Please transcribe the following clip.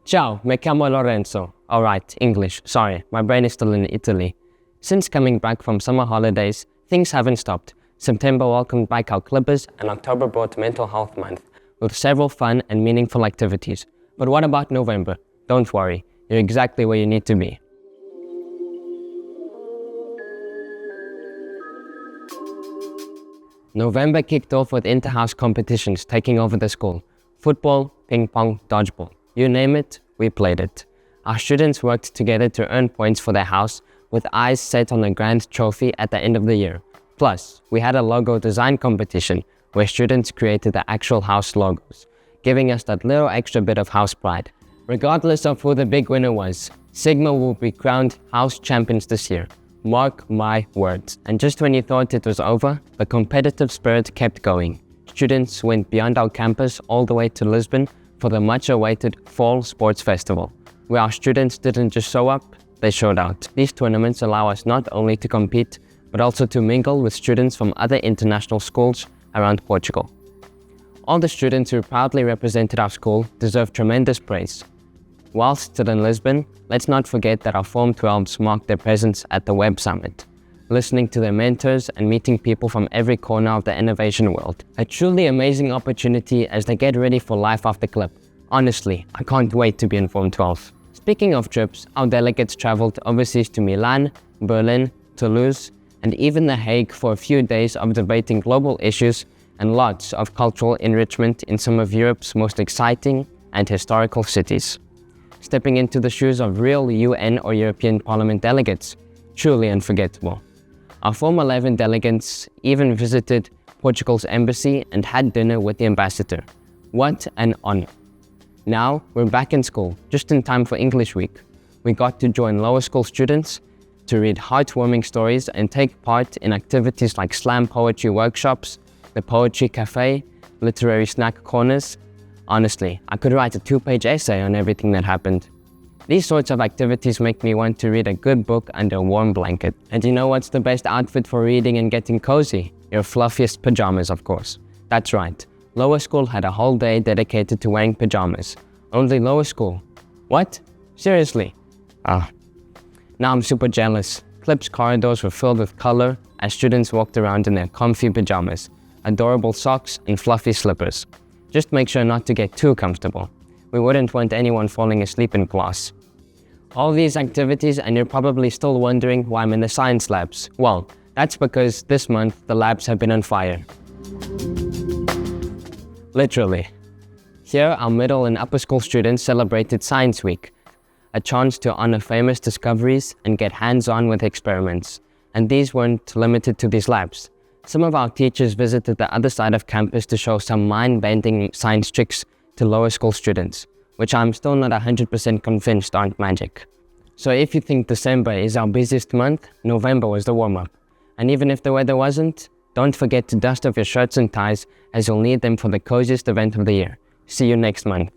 Ciao, mi chiamo Lorenzo. Alright, English, sorry, my brain is still in Italy. Since coming back from summer holidays, things haven't stopped. September welcomed back our clippers and October brought Mental Health Month, with several fun and meaningful activities. But what about November? Don't worry, you're exactly where you need to be. November kicked off with inter-house competitions taking over the school. Football, ping pong, dodgeball. You name it, we played it. Our students worked together to earn points for their house, with eyes set on a grand trophy at the end of the year. Plus, we had a logo design competition where students created the actual house logos, giving us that little extra bit of house pride. Regardless of who the big winner was, Sigma will be crowned house champions this year. Mark my words. And just when you thought it was over, the competitive spirit kept going. Students went beyond our campus all the way to Lisbon for the much-awaited Fall Sports Festival, where our students didn't just show up, they showed out. These tournaments allow us not only to compete, but also to mingle with students from other international schools around Portugal. All the students who proudly represented our school deserve tremendous praise. Whilst still in Lisbon, let's not forget that our Form 12s marked their presence at the Web Summit, listening to their mentors and meeting people from every corner of the innovation world. A truly amazing opportunity as they get ready for life after CLIP. Honestly, I can't wait to be in Form 12. Speaking of trips, our delegates traveled overseas to Milan, Berlin, Toulouse, and even The Hague for a few days of debating global issues and lots of cultural enrichment in some of Europe's most exciting and historical cities. Stepping into the shoes of real UN or European Parliament delegates, truly unforgettable. Our Form 11 delegates even visited Portugal's embassy and had dinner with the ambassador. What an honor. Now, we're back in school, just in time for English Week. We got to join lower school students to read heartwarming stories and take part in activities like slam poetry workshops, the poetry cafe, literary snack corners. Honestly, I could write a 2-page essay on everything that happened. These sorts of activities make me want to read a good book under a warm blanket. And you know what's the best outfit for reading and getting cozy? Your fluffiest pajamas, of course. That's right. Lower school had a whole day dedicated to wearing pajamas. Only lower school. What? Seriously? Now I'm super jealous. CLIP's corridors were filled with color as students walked around in their comfy pajamas, adorable socks and fluffy slippers. Just make sure not to get too comfortable. We wouldn't want anyone falling asleep in class. All these activities, and you're probably still wondering why I'm in the science labs. Well, that's because this month the labs have been on fire. Literally. Here, our middle and upper school students celebrated Science Week, a chance to honor famous discoveries and get hands-on with experiments. And these weren't limited to these labs. Some of our teachers visited the other side of campus to show some mind-bending science tricks to lower school students, which I'm still not 100% convinced aren't magic. So if you think December is our busiest month, November was the warm-up. And even if the weather wasn't, don't forget to dust off your shirts and ties as you'll need them for the coziest event of the year. See you next month.